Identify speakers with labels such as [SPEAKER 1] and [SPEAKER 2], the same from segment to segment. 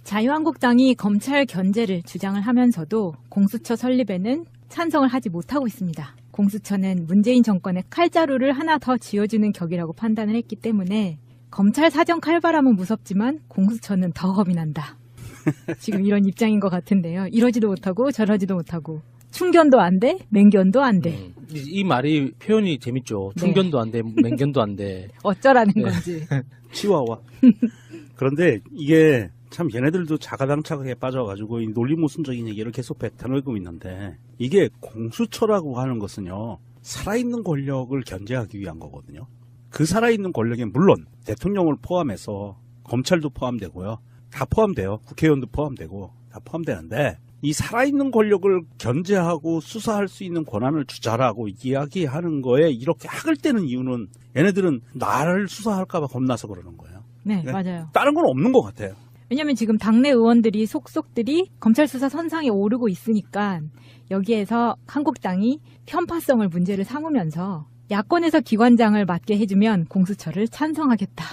[SPEAKER 1] 자유한국당이 검찰 견제를 주장을 하면서도 공수처 설립에는 찬성을 하지 못하고 있습니다. 공수처는 문재인 정권의 칼자루를 하나 더 쥐어주는 격이라고 판단을 했기 때문에 검찰 사정 칼바람은 무섭지만 공수처는 더 겁이 난다. 지금 이런 입장인 것 같은데요. 이러지도 못하고 저러지도 못하고 충견도 안 돼, 맹견도 안 돼.
[SPEAKER 2] 이 말이 표현이 재밌죠. 충견도 안 돼, 맹견도 안 돼.
[SPEAKER 1] 어쩌라는 건지.
[SPEAKER 3] 치와와. 그런데 이게 참 얘네들도 자가당착에 빠져가지고 이 논리모순적인 얘기를 계속 뱉어내고 있는데 이게 공수처라고 하는 것은요. 살아있는 권력을 견제하기 위한 거거든요. 그 살아있는 권력에 물론 대통령을 포함해서 검찰도 포함되고요. 다 포함돼요. 국회의원도 포함되고 다 포함되는데 이 살아있는 권력을 견제하고 수사할 수 있는 권한을 주자라고 이야기하는 거에 이렇게 학을 떼는 이유는 얘네들은 나를 수사할까 봐 겁나서 그러는 거예요.
[SPEAKER 1] 네, 맞아요.
[SPEAKER 3] 다른 건 없는 것 같아요.
[SPEAKER 1] 왜냐하면 지금 당내 의원들이 속속들이 검찰 수사 선상에 오르고 있으니까 여기에서 한국당이 편파성을 문제를 삼으면서 야권에서 기관장을 맡게 해주면 공수처를 찬성하겠다.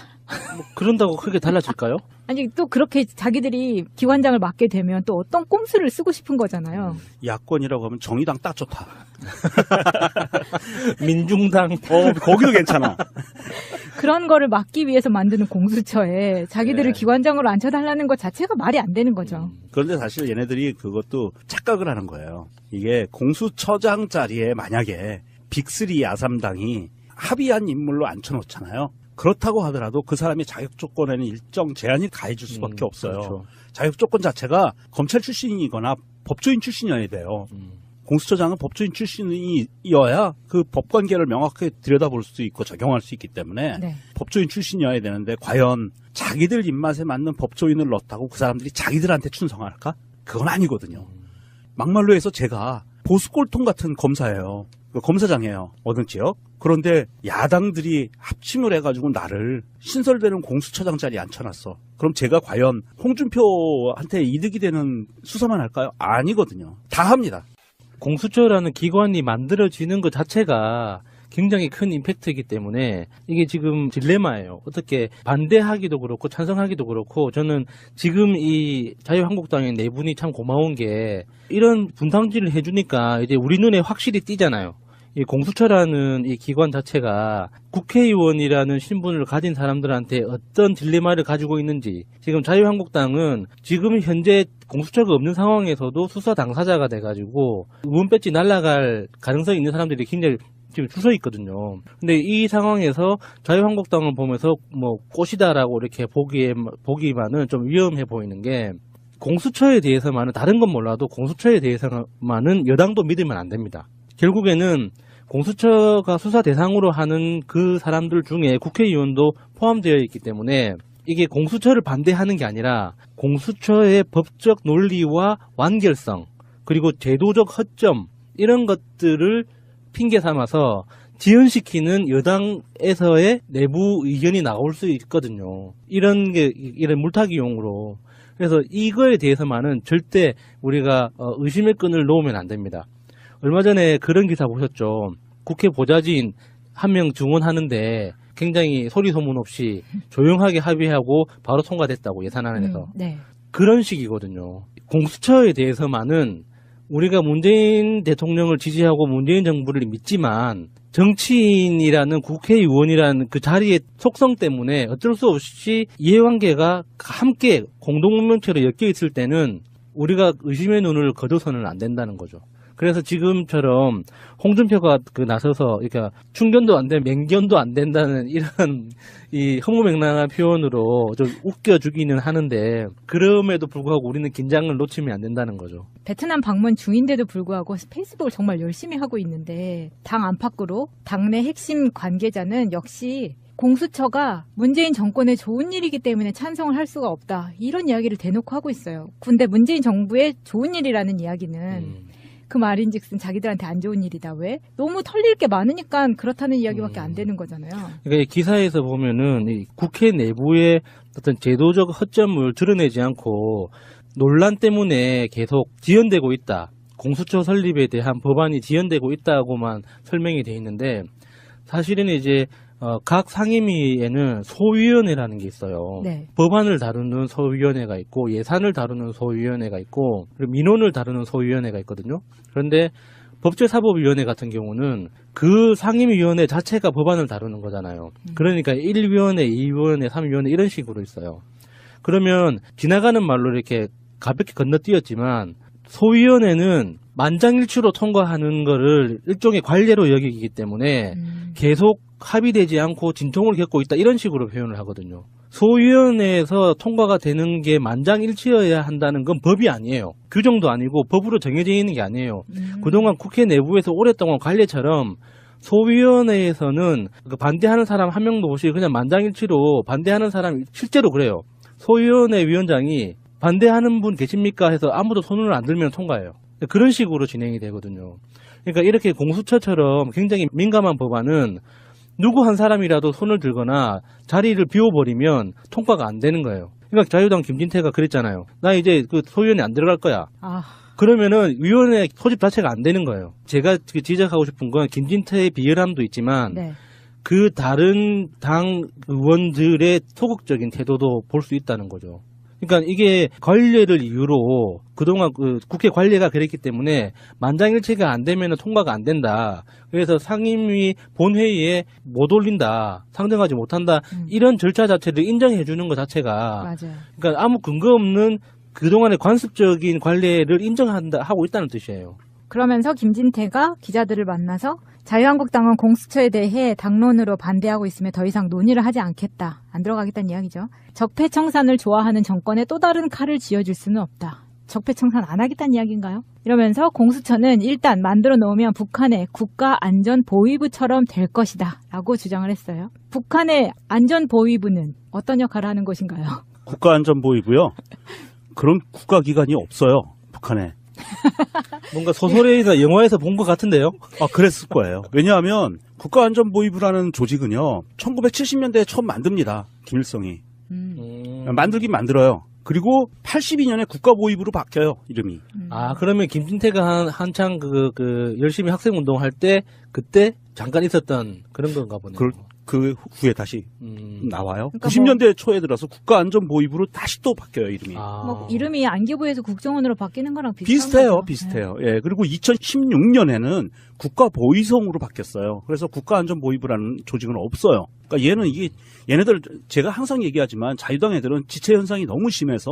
[SPEAKER 2] 뭐 그런다고 크게 달라질까요?
[SPEAKER 1] 아니 또 그렇게 자기들이 기관장을 맡게 되면 또 어떤 꼼수를 쓰고 싶은 거잖아요.
[SPEAKER 3] 야권이라고 하면 정의당 딱 좋다.
[SPEAKER 2] 민중당.
[SPEAKER 3] 거기도 괜찮아.
[SPEAKER 1] 그런 거를 막기 위해서 만드는 공수처에 자기들을
[SPEAKER 3] 네.
[SPEAKER 1] 기관장으로 앉혀달라는 것 자체가 말이 안 되는 거죠.
[SPEAKER 3] 그런데 사실 얘네들이 그것도 착각을 하는 거예요. 이게 공수처장 자리에 만약에 빅3 야삼당이 합의한 인물로 앉혀놓잖아요. 그렇다고 하더라도 그 사람이 자격 조건에는 일정 제한이 가해질 수밖에 없어요.
[SPEAKER 2] 그렇죠.
[SPEAKER 3] 자격 조건 자체가 검찰 출신이거나 법조인 출신이어야 돼요. 공수처장은 법조인 출신이어야 그 법관계를 명확하게 들여다볼 수 있고 적용할 수 있기 때문에
[SPEAKER 1] 네. 법조인
[SPEAKER 3] 출신이어야 되는데 과연 자기들 입맛에 맞는 법조인을 넣었다고 그 사람들이 자기들한테 충성할까? 그건 아니거든요. 막말로 해서 제가 보수꼴통 같은 검사예요. 검사장이에요. 어느 지역. 그런데 야당들이 합침을 해가지고 나를 신설되는 공수처장 자리에 앉혀놨어. 그럼 제가 과연 홍준표한테 이득이 되는 수사만 할까요? 아니거든요. 다 합니다.
[SPEAKER 2] 공수처라는 기관이 만들어지는 것 자체가 굉장히 큰 임팩트이기 때문에 이게 지금 딜레마예요. 어떻게 반대하기도 그렇고 찬성하기도 그렇고 저는 지금 이 자유한국당의 네 분이 참 고마운 게 이런 분탕질을 해주니까 이제 우리 눈에 확실히 띄잖아요. 이 공수처라는 이 기관 자체가 국회의원이라는 신분을 가진 사람들한테 어떤 딜레마를 가지고 있는지 지금 자유한국당은 지금 현재 공수처가 없는 상황에서도 수사 당사자가 돼가지고 의원 배지 날아갈 가능성이 있는 사람들이 굉장히 지금 줄서 있거든요. 근데 이 상황에서 자유한국당을 보면서 뭐 꽃이다라고 이렇게 보기만은 좀 위험해 보이는 게 공수처에 대해서만은 다른 건 몰라도 공수처에 대해서만은 여당도 믿으면 안 됩니다. 결국에는 공수처가 수사 대상으로 하는 그 사람들 중에 국회의원도 포함되어 있기 때문에 이게 공수처를 반대하는 게 아니라 공수처의 법적 논리와 완결성 그리고 제도적 허점 이런 것들을 핑계 삼아서 지연시키는 여당에서의 내부 의견이 나올 수 있거든요. 이런 물타기용으로. 그래서 이거에 대해서만은 절대 우리가 의심의 끈을 놓으면 안 됩니다. 얼마 전에 그런 기사 보셨죠? 국회 보좌진 한 명 증언하는데 굉장히 소리 소문 없이 조용하게 합의하고 바로 통과됐다고 예산안에서.
[SPEAKER 1] 네.
[SPEAKER 2] 그런 식이거든요. 공수처에 대해서만은 우리가 문재인 대통령을 지지하고 문재인 정부를 믿지만 정치인이라는 국회의원이라는 그 자리의 속성 때문에 어쩔 수 없이 이해관계가 함께 공동명체로 엮여 있을 때는 우리가 의심의 눈을 거둬서는 안 된다는 거죠. 그래서 지금처럼 홍준표가 나서서 그러니까 충견도 안 되면 맹견도 안 된다는 이런 이 허무맹랑한 표현으로 좀 웃겨주기는 하는데 그럼에도 불구하고 우리는 긴장을 놓치면 안 된다는 거죠.
[SPEAKER 1] 베트남 방문 중인데도 불구하고 페이스북을 정말 열심히 하고 있는데 당 안팎으로 당내 핵심 관계자는 역시 공수처가 문재인 정권의 좋은 일이기 때문에 찬성을 할 수가 없다. 이런 이야기를 대놓고 하고 있어요. 근데 문재인 정부의 좋은 일이라는 이야기는 그 말인즉슨 자기들한테 안 좋은 일이다. 왜? 너무 털릴 게 많으니까 그렇다는 이야기밖에 안 되는 거잖아요.
[SPEAKER 2] 그러니까 기사에서 보면은 이 국회 내부의 어떤 제도적 허점을 드러내지 않고 논란 때문에 계속 지연되고 있다. 공수처 설립에 대한 법안이 지연되고 있다고만 설명이 돼 있는데 사실은 이제 각 상임위에는 소위원회라는 게 있어요.
[SPEAKER 1] 네.
[SPEAKER 2] 법안을 다루는 소위원회가 있고 예산을 다루는 소위원회가 있고 그리고 민원을 다루는 소위원회가 있거든요. 그런데 법제사법위원회 같은 경우는 그 상임위원회 자체가 법안을 다루는 거잖아요. 그러니까 1위원회, 2위원회, 3위원회 이런 식으로 있어요. 그러면 지나가는 말로 이렇게 가볍게 건너뛰었지만 소위원회는 만장일치로 통과하는 거를 일종의 관례로 여기기 때문에 계속 합의되지 않고 진통을 겪고 있다 이런 식으로 표현을 하거든요. 소위원회에서 통과가 되는 게 만장일치여야 한다는 건 법이 아니에요. 규정도 아니고 법으로 정해져 있는 게 아니에요. 그동안 국회 내부에서 오랫동안 관례처럼 소위원회에서는 반대하는 사람 한 명도 없이 그냥 만장일치로 반대하는 사람이 실제로 그래요. 소위원회 위원장이 반대하는 분 계십니까 해서 아무도 손을 안 들면 통과해요. 그런 식으로 진행이 되거든요. 그러니까 이렇게 공수처처럼 굉장히 민감한 법안은 누구 한 사람이라도 손을 들거나 자리를 비워버리면 통과가 안 되는 거예요. 그러니까 자유당 김진태가 그랬잖아요. 나 이제 그 소위원회 안 들어갈 거야. 그러면은 위원회 소집 자체가 안 되는 거예요. 제가 지적하고 싶은 건 김진태의 비열함도 있지만
[SPEAKER 1] 네.
[SPEAKER 2] 그 다른 당 의원들의 소극적인 태도도 볼 수 있다는 거죠. 그러니까 이게 관례를 이유로 그동안 그 국회 관례가 그랬기 때문에 만장일치가 안 되면 통과가 안 된다. 그래서 상임위 본회의에 못 올린다. 상정하지 못한다. 이런 절차 자체를 인정해 주는 것 자체가
[SPEAKER 1] 맞아요.
[SPEAKER 2] 그러니까 아무 근거 없는 그동안의 관습적인 관례를 인정한다 하고 있다는 뜻이에요.
[SPEAKER 1] 그러면서 김진태가 기자들을 만나서 자유한국당은 공수처에 대해 당론으로 반대하고 있으며 더 이상 논의를 하지 않겠다. 안 들어가겠다는 이야기죠. 적폐청산을 좋아하는 정권에 또 다른 칼을 쥐어줄 수는 없다. 적폐청산 안 하겠다는 이야기인가요? 이러면서 공수처는 일단 만들어 놓으면 북한의 국가안전보위부처럼 될 것이다. 라고 주장을 했어요. 북한의 안전보위부는 어떤 역할을 하는 것인가요?
[SPEAKER 3] 국가안전보위부요? 그런 국가기관이 없어요. 북한에.
[SPEAKER 2] 뭔가 소설에나 영화에서 본 것 같은데요?
[SPEAKER 3] 그랬을 거예요. 왜냐하면 국가안전보위부라는 조직은요, 1970년대에 처음 만듭니다. 김일성이. 만들긴 만들어요. 그리고 82년에 국가보위부로 바뀌어요, 이름이.
[SPEAKER 2] 그러면 김진태가 한창 열심히 학생운동할 때, 그때 잠깐 있었던 그런 건가 보네요.
[SPEAKER 3] 그 후에 다시 나와요.
[SPEAKER 1] 그러니까
[SPEAKER 3] 90년대 초에 들어서 국가안전보위부로 다시 또 바뀌어요, 이름이.
[SPEAKER 1] 뭐 이름이 안기부에서 국정원으로 바뀌는 거랑
[SPEAKER 3] 비슷해요. 예. 그리고 2016년에는 국가보위성으로 바뀌었어요. 그래서 국가안전보위부라는 조직은 없어요. 그러니까 얘네들 제가 항상 얘기하지만 자유당 애들은 지체 현상이 너무 심해서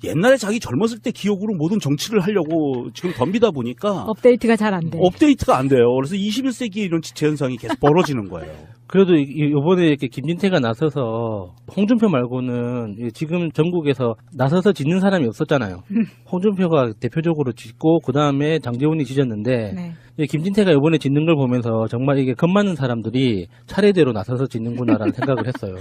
[SPEAKER 3] 옛날에 자기 젊었을 때 기억으로 모든 정치를 하려고 지금 덤비다 보니까
[SPEAKER 1] 업데이트가 잘 안 돼.
[SPEAKER 3] 업데이트가 안 돼요. 그래서 21세기에 이런 지체 현상이 계속 벌어지는 거예요.
[SPEAKER 2] 그래도 이번에 이렇게 김진태가 나서서 홍준표 말고는 지금 전국에서 나서서 짓는 사람이 없었잖아요. 홍준표가 대표적으로 짓고 그 다음에 장제원이 지졌는데
[SPEAKER 1] 네.
[SPEAKER 2] 김진태가 이번에 짓는 걸 보면서 정말 이게 겁 많은 사람들이 차례대로 나서서 짓는구나라는 생각을 했어요.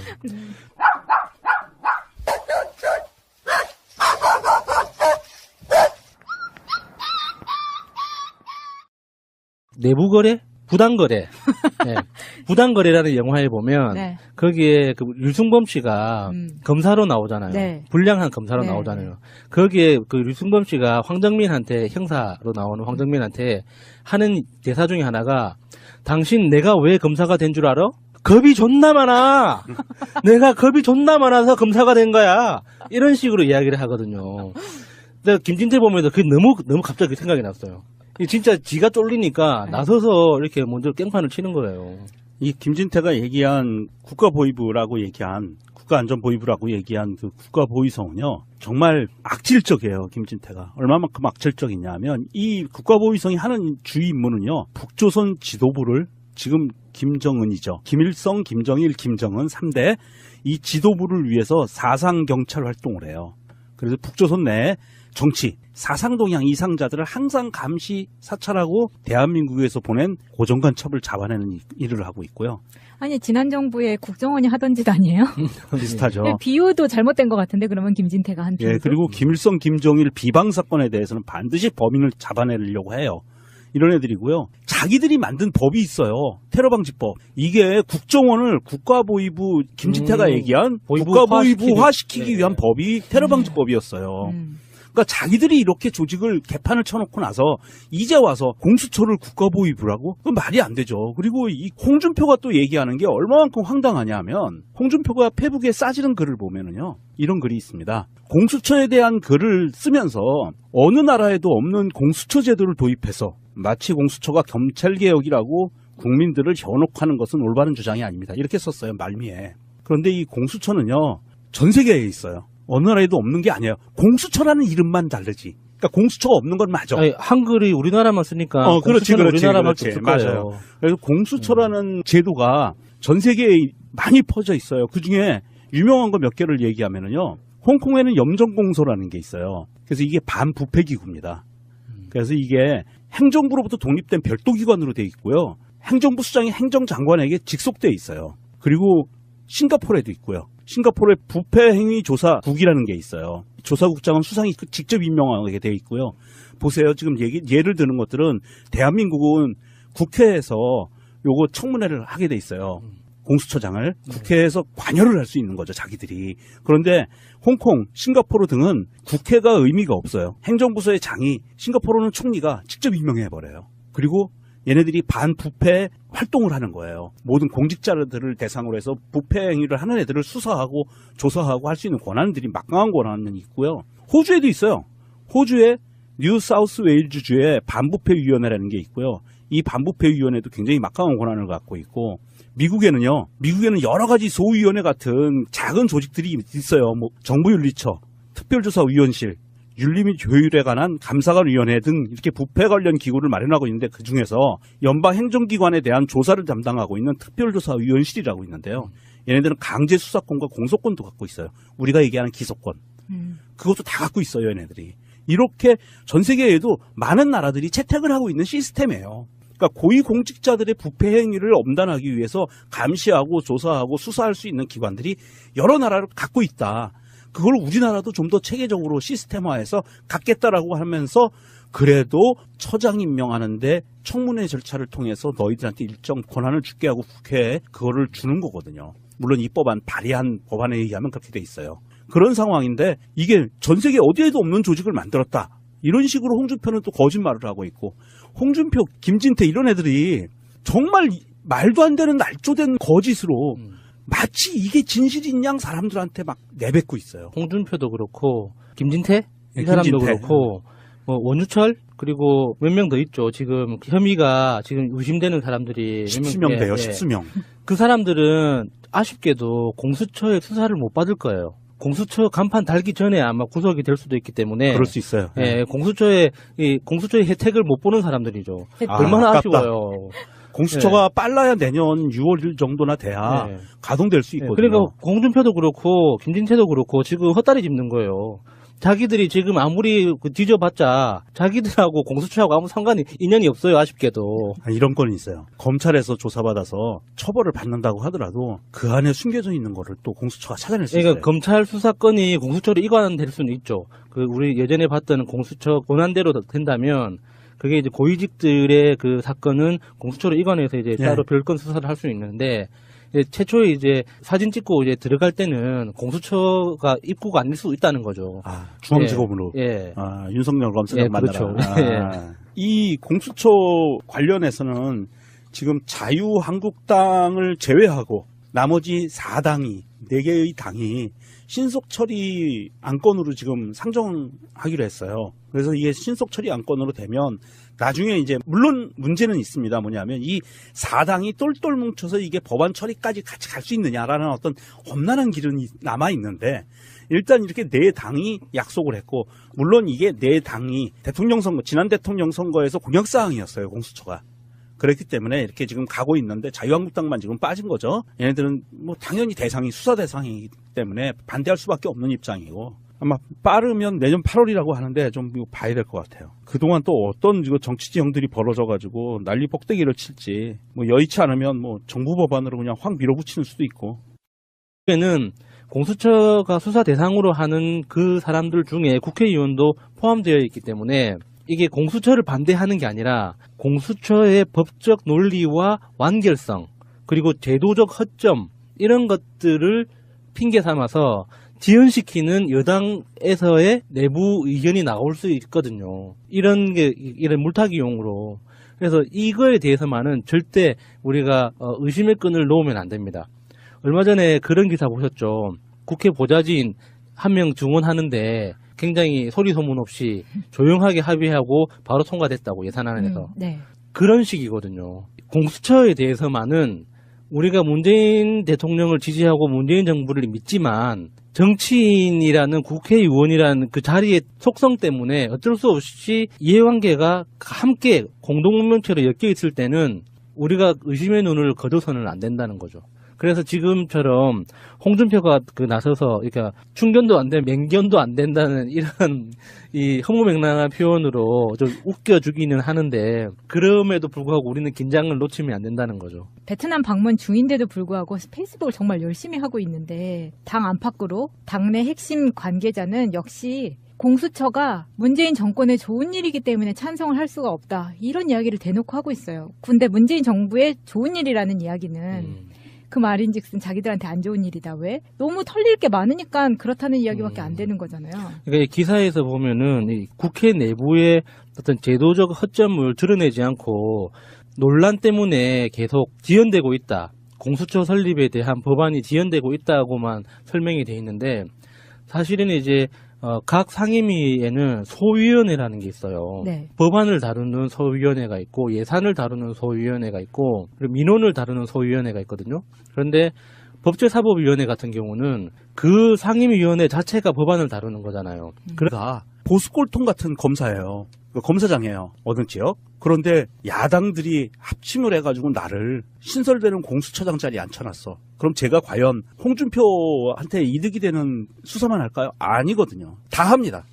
[SPEAKER 2] 내부거래? 부당거래. 네. 부당거래라는 영화에 보면
[SPEAKER 1] 네.
[SPEAKER 2] 거기에 그 류승범 씨가 검사로 나오잖아요.
[SPEAKER 1] 네.
[SPEAKER 2] 불량한 검사로
[SPEAKER 1] 네.
[SPEAKER 2] 나오잖아요. 거기에 그 류승범 씨가 황정민한테 형사로 나오는 황정민한테 하는 대사 중에 하나가 당신 내가 왜 검사가 된 줄 알아? 겁이 존나 많아. 내가 겁이 존나 많아서 검사가 된 거야. 이런 식으로 이야기를 하거든요. 근데 김진태 보면서 그게 너무 갑자기 생각이 났어요. 진짜 지가 쫄리니까 나서서 이렇게 먼저 깽판을 치는 거예요.
[SPEAKER 3] 이 김진태가 얘기한 국가보위부라고 얘기한 국가안전보위부라고 얘기한 그 국가보위성은요, 정말 악질적이에요. 김진태가 얼마만큼 악질적이냐 하면 이 국가보위성이 하는 주요 임무는요, 북조선 지도부를 지금 김정은이죠. 김일성, 김정일, 김정은 3대 이 지도부를 위해서 사상경찰 활동을 해요. 그래서 북조선 내에 정치, 사상동향 이상자들을 항상 감시, 사찰하고 대한민국에서 보낸 고정간첩을 잡아내는 일을 하고 있고요.
[SPEAKER 1] 아니 지난 정부에 국정원이 하던 짓 아니에요?
[SPEAKER 3] 비슷하죠.
[SPEAKER 1] 비유도 잘못된 것 같은데 그러면 김진태가 한 비유도?
[SPEAKER 3] 예, 그리고 김일성, 김정일 비방 사건에 대해서는 반드시 범인을 잡아내려고 해요. 이런 애들이고요. 자기들이 만든 법이 있어요. 테러방지법. 이게 국정원을 국가보위부 김진태가 얘기한 국가보위부화 시키기 위한 법이 테러방지법이었어요. 그러니까 자기들이 이렇게 조직을 개판을 쳐놓고 나서 이제 와서 공수처를 국가보위부라고? 그건 말이 안 되죠. 그리고 이 홍준표가 또 얘기하는 게 얼마만큼 황당하냐 하면 홍준표가 페북에 싸지른 글을 보면은요. 이런 글이 있습니다. 공수처에 대한 글을 쓰면서 어느 나라에도 없는 공수처 제도를 도입해서 마치 공수처가 검찰개혁이라고 국민들을 현혹하는 것은 올바른 주장이 아닙니다. 이렇게 썼어요. 말미에. 그런데 이 공수처는요. 전 세계에 있어요. 어느 나라에도 없는 게 아니에요. 공수처라는 이름만 다르지. 그러니까 공수처가 없는 건 맞아.
[SPEAKER 2] 아니, 한글이 우리나라만 쓰니까
[SPEAKER 3] 그렇지,
[SPEAKER 2] 공수처는
[SPEAKER 3] 그렇지,
[SPEAKER 2] 우리나라밖에
[SPEAKER 3] 그렇지.
[SPEAKER 2] 없을 거예요.
[SPEAKER 3] 맞아요. 그래서 공수처라는 제도가 전 세계에 많이 퍼져 있어요. 그중에 유명한 거 몇 개를 얘기하면은요. 홍콩에는 염정공소라는 게 있어요. 그래서 이게 반부패기구입니다. 그래서 이게 행정부로부터 독립된 별도 기관으로 돼 있고요. 행정부 수장이 행정장관에게 직속돼 있어요. 그리고 싱가포르에도 있고요. 싱가포르의 부패행위조사국이라는 게 있어요. 조사국장은 수상이 직접 임명하게 돼 있고요. 보세요. 지금 예를 드는 것들은 대한민국은 국회에서 요거 청문회를 하게 돼 있어요. 공수처장을 국회에서 관여를 할 수 있는 거죠, 자기들이. 그런데 홍콩, 싱가포르 등은 국회가 의미가 없어요. 행정부서의 장이 싱가포르는 총리가 직접 임명해버려요. 그리고 얘네들이 반부패 활동을 하는 거예요. 모든 공직자들을 대상으로 해서 부패 행위를 하는 애들을 수사하고 조사하고 할 수 있는 권한들이 막강한 권한은 있고요. 호주에도 있어요. 호주의 뉴사우스웨일즈주의 반부패위원회라는 게 있고요. 이 반부패위원회도 굉장히 막강한 권한을 갖고 있고, 미국에는 여러 가지 소위원회 같은 작은 조직들이 있어요. 뭐 정부윤리처, 특별조사위원실, 윤리 및 조율에 관한 감사관위원회 등 이렇게 부패 관련 기구를 마련하고 있는데, 그중에서 연방행정기관에 대한 조사를 담당하고 있는 특별조사위원실이라고 있는데요. 얘네들은 강제수사권과 공소권도 갖고 있어요. 우리가 얘기하는 기소권. 그것도 다 갖고 있어요, 얘네들이. 이렇게 전 세계에도 많은 나라들이 채택을 하고 있는 시스템이에요. 그러니까 고위공직자들의 부패 행위를 엄단하기 위해서 감시하고 조사하고 수사할 수 있는 기관들이 여러 나라를 갖고 있다. 그걸 우리나라도 좀 더 체계적으로 시스템화해서 갖겠다라고 하면서, 그래도 처장 임명하는데 청문회 절차를 통해서 너희들한테 일정 권한을 줄게 하고 국회에 그거를 주는 거거든요. 물론 이 법안 발의한 법안에 의하면 그렇게 돼 있어요. 그런 상황인데 이게 전 세계 어디에도 없는 조직을 만들었다. 이런 식으로 홍준표는 또 거짓말을 하고 있고, 홍준표, 김진태 이런 애들이 정말 말도 안 되는 날조된 거짓으로 마치 이게 진실인 양 사람들한테 막 내뱉고 있어요.
[SPEAKER 2] 홍준표도 그렇고 김진태 이
[SPEAKER 3] 네,
[SPEAKER 2] 사람도
[SPEAKER 3] 김진태.
[SPEAKER 2] 그렇고 뭐 원유철 그리고 몇 명 더 있죠. 지금 혐의가 지금 의심되는 사람들이
[SPEAKER 3] 십수명 돼요.
[SPEAKER 2] 예.
[SPEAKER 3] 십수명.
[SPEAKER 2] 그 사람들은 아쉽게도 공수처의 수사를 못 받을 거예요. 공수처 간판 달기 전에 아마 구속이 될 수도 있기 때문에
[SPEAKER 3] 그럴 수 있어요.
[SPEAKER 2] 예, 공수처의 혜택을 못 보는 사람들이죠.
[SPEAKER 3] 아,
[SPEAKER 2] 얼마나
[SPEAKER 3] 아깝다.
[SPEAKER 2] 아쉬워요.
[SPEAKER 3] 공수처가 빨라야 내년 6월 정도나 돼야
[SPEAKER 2] 네.
[SPEAKER 3] 가동될 수 있거든요.
[SPEAKER 2] 그러니까 홍준표도 그렇고 김진태도 그렇고 지금 헛다리 짚는 거예요. 자기들이 지금 아무리 뒤져봤자 자기들하고 공수처하고 아무 상관이 인연이 없어요. 아쉽게도.
[SPEAKER 3] 이런 건이 있어요. 검찰에서 조사받아서 처벌을 받는다고 하더라도 그 안에 숨겨져 있는 거를 또 공수처가 찾아낼 수
[SPEAKER 2] 그러니까
[SPEAKER 3] 있어요.
[SPEAKER 2] 검찰 수사건이 공수처로 이관될 수는 있죠. 그 우리 예전에 봤던 공수처 권한대로 된다면 그게 이제 고위직들의 그 사건은 공수처로 이관해서 이제 따로 별건 수사를 할 수 있는데, 최초에 이제 사진 찍고 이제 들어갈 때는 공수처가 입구가 아닐 수 있다는 거죠.
[SPEAKER 3] 중앙지검으로.
[SPEAKER 2] 예.
[SPEAKER 3] 윤석열 검사장 만나라.
[SPEAKER 2] 그렇죠.
[SPEAKER 3] 이 공수처 관련해서는 지금 자유한국당을 제외하고 나머지 4당이, 4개의 당이 신속 처리 안건으로 지금 상정하기로 했어요. 그래서 이게 신속 처리 안건으로 되면 나중에 이제 물론 문제는 있습니다. 뭐냐면 이 4당이 똘똘 뭉쳐서 이게 법안 처리까지 같이 갈 수 있느냐라는 어떤 험난한 길은 남아 있는데, 일단 이렇게 4당이 약속을 했고, 물론 이게 4당이 대통령 선거, 지난 대통령 선거에서 공약사항이었어요, 공수처가. 그렇기 때문에 이렇게 지금 가고 있는데 자유한국당만 지금 빠진 거죠. 얘네들은 뭐 당연히 대상이 수사 대상이기 때문에 반대할 수밖에 없는 입장이고, 아마 빠르면 내년 8월이라고 하는데 좀 봐야 될 것 같아요. 그동안 또 어떤 정치 지형들이 벌어져가지고 난리 뻑대기를 칠지, 뭐 여의치 않으면 뭐 정부 법안으로 그냥 확 밀어붙이는 수도 있고.
[SPEAKER 2] 는 공수처가 수사 대상으로 하는 그 사람들 중에 국회의원도 포함되어 있기 때문에 이게 공수처를 반대하는 게 아니라 공수처의 법적 논리와 완결성, 그리고 제도적 허점, 이런 것들을 핑계 삼아서 지연시키는 여당에서의 내부 의견이 나올 수 있거든요. 이런 물타기용으로. 그래서 이거에 대해서만은 절대 우리가 의심의 끈을 놓으면 안 됩니다. 얼마 전에 그런 기사 보셨죠? 국회 보좌진 한 명 증언하는데 굉장히 소리 소문 없이 조용하게 합의하고 바로 통과됐다고, 예산안에서.
[SPEAKER 1] 네.
[SPEAKER 2] 그런 식이거든요. 공수처에 대해서만은 우리가 문재인 대통령을 지지하고 문재인 정부를 믿지만 정치인이라는 국회의원이라는 그 자리의 속성 때문에 어쩔 수 없이 이해관계가 함께 공동문명체로 엮여 있을 때는 우리가 의심의 눈을 거둬서는 안 된다는 거죠. 그래서 지금처럼 홍준표가 나서서 그러니까 충견도 안 되면 맹견도 안 된다는 이런 이 허무맹랑한 표현으로 좀 웃겨주기는 하는데, 그럼에도 불구하고 우리는 긴장을 놓치면 안 된다는 거죠.
[SPEAKER 1] 베트남 방문 중인데도 불구하고 페이스북을 정말 열심히 하고 있는데 당 안팎으로 당내 핵심 관계자는 역시 공수처가 문재인 정권의 좋은 일이기 때문에 찬성을 할 수가 없다, 이런 이야기를 대놓고 하고 있어요. 근데 문재인 정부의 좋은 일이라는 이야기는 그 말인즉슨 자기들한테 안 좋은 일이다. 왜? 너무 털릴 게 많으니까 그렇다는 이야기밖에 안 되는 거잖아요.
[SPEAKER 2] 그러니까 이 기사에서 보면은 이 국회 내부의 어떤 제도적 허점을 드러내지 않고 논란 때문에 계속 지연되고 있다, 공수처 설립에 대한 법안이 지연되고 있다고만 설명이 돼 있는데, 사실은 이제 각 상임위에는 소위원회라는 게 있어요.
[SPEAKER 1] 네.
[SPEAKER 2] 법안을 다루는 소위원회가 있고 예산을 다루는 소위원회가 있고 그리고 민원을 다루는 소위원회가 있거든요. 그런데 법제사법위원회 같은 경우는 그 상임위원회 자체가 법안을 다루는 거잖아요.
[SPEAKER 3] 그러니까 보수꼴통 같은 검사예요. 검사장이에요. 어느 지역. 그런데 야당들이 합심을 해가지고 나를 신설되는 공수처장 자리에 앉혀놨어. 그럼 제가 과연 홍준표한테 이득이 되는 수사만 할까요? 아니거든요. 다 합니다.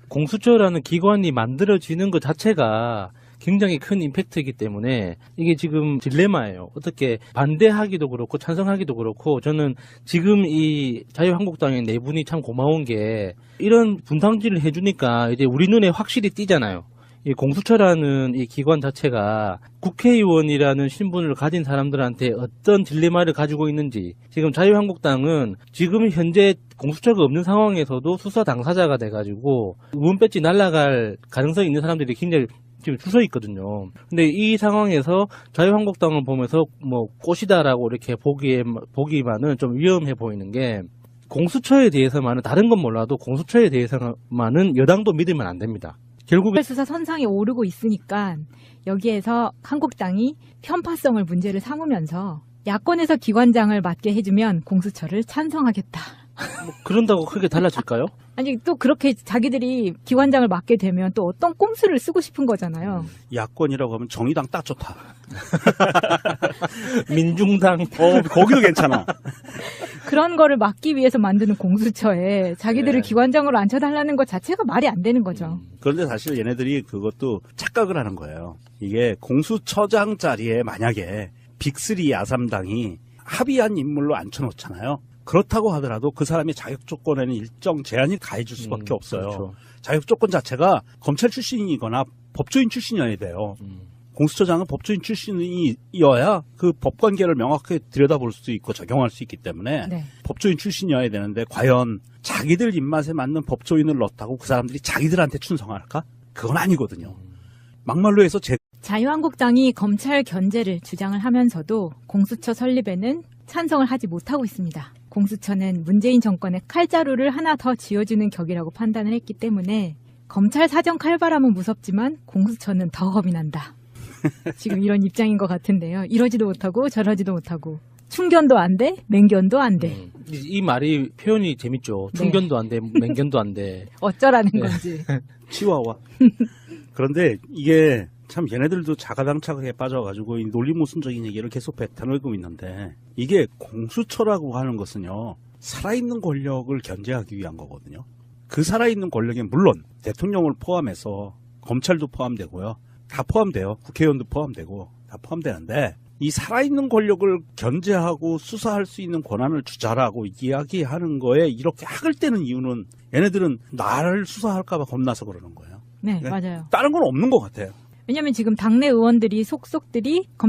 [SPEAKER 2] 공수처라는 기관이 만들어지는 것 자체가 굉장히 큰 임팩트이기 때문에 이게 지금 딜레마예요. 어떻게 반대하기도 그렇고 찬성하기도 그렇고, 저는 지금 이 자유한국당의 네 분이 참 고마운 게 이런 분탕질을 해주니까 이제 우리 눈에 확실히 띄잖아요. 이 공수처라는 이 기관 자체가 국회의원이라는 신분을 가진 사람들한테 어떤 딜레마를 가지고 있는지, 지금 자유한국당은 지금 현재 공수처가 없는 상황에서도 수사 당사자가 돼가지고 의원 배지 날아갈 가능성이 있는 사람들이 굉장히 지금 주서 있거든요. 근데 이 상황에서 자유한국당을 보면서 뭐 꽃이다라고 이렇게 보기만은 좀 위험해 보이는 게, 공수처에 대해서만은 다른 건 몰라도 공수처에 대해서만은 여당도 믿으면 안 됩니다. 결국에
[SPEAKER 1] 수사 선상에 오르고 있으니까 여기에서 한국당이 편파성을 문제를 삼으면서 야권에서 기관장을 맡게 해주면 공수처를 찬성하겠다.
[SPEAKER 2] 뭐 그런다고 크게 달라질까요?
[SPEAKER 1] 아니 또 그렇게 자기들이 기관장을 맡게 되면 또 어떤 꼼수를 쓰고 싶은 거잖아요.
[SPEAKER 3] 야권이라고 하면 정의당 딱 좋다.
[SPEAKER 2] 민중당.
[SPEAKER 3] 거기도 괜찮아.
[SPEAKER 1] 그런 거를 막기 위해서 만드는 공수처에 자기들을
[SPEAKER 3] 네.
[SPEAKER 1] 기관장으로 앉혀달라는 것 자체가 말이 안 되는 거죠.
[SPEAKER 3] 그런데 사실 얘네들이 그것도 착각을 하는 거예요. 이게 공수처장 자리에 만약에 빅3 야삼당이 합의한 인물로 앉혀놓잖아요. 그렇다고 하더라도 그 사람의 자격 조건에는 일정 제한이 가해질 수밖에 없어요.
[SPEAKER 2] 그렇죠.
[SPEAKER 3] 자격 조건 자체가 검찰 출신이거나 법조인 출신이어야 돼요. 공수처장은 법조인 출신이어야 그 법관계를 명확하게 들여다볼 수 있고 적용할 수 있기 때문에
[SPEAKER 1] 네.
[SPEAKER 3] 법조인 출신이어야 되는데, 과연 자기들 입맛에 맞는 법조인을 넣었다고 그 사람들이 자기들한테 충성할까? 그건 아니거든요. 막말로 해서
[SPEAKER 1] 자유한국당이 검찰 견제를 주장을 하면서도 공수처 설립에는 찬성을 하지 못하고 있습니다. 공수처는 문재인 정권의 칼자루를 하나 더 쥐어주는 격이라고 판단을 했기 때문에 검찰 사정 칼바람은 무섭지만 공수처는 더 겁이 난다. 지금 이런 입장인 것 같은데요. 이러지도 못하고 저러지도 못하고 충견도 안 돼, 맹견도 안 돼.
[SPEAKER 2] 이 말이 표현이 재밌죠.
[SPEAKER 1] 네.
[SPEAKER 2] 충견도 안 돼, 맹견도 안 돼.
[SPEAKER 1] 어쩌라는
[SPEAKER 2] 네.
[SPEAKER 1] 건지.
[SPEAKER 3] 치와와. 그런데 이게 참 얘네들도 자가당착에 빠져가지고 이 논리모순적인 얘기를 계속 뱉어내고 있는데, 이게 공수처라고 하는 것은요, 살아있는 권력을 견제하기 위한 거거든요. 그 살아있는 권력에 물론 대통령을 포함해서 검찰도 포함되고요. 다 포함돼요. 국회의원도 포함되고 다 포함되는데, 이 살아있는 권력을 견제하고 수사할 수 있는 권한을 주자라고 이야기하는 거에 이렇게 학을 떼는 이유는 얘네들은 나를 수사할까 봐 겁나서 그러는 거예요.
[SPEAKER 1] 네,
[SPEAKER 3] 네?
[SPEAKER 1] 맞아요.
[SPEAKER 3] 다른 건 없는 것 같아요.
[SPEAKER 1] 왜냐하면 지금 당내 의원들이 속속들이 검찰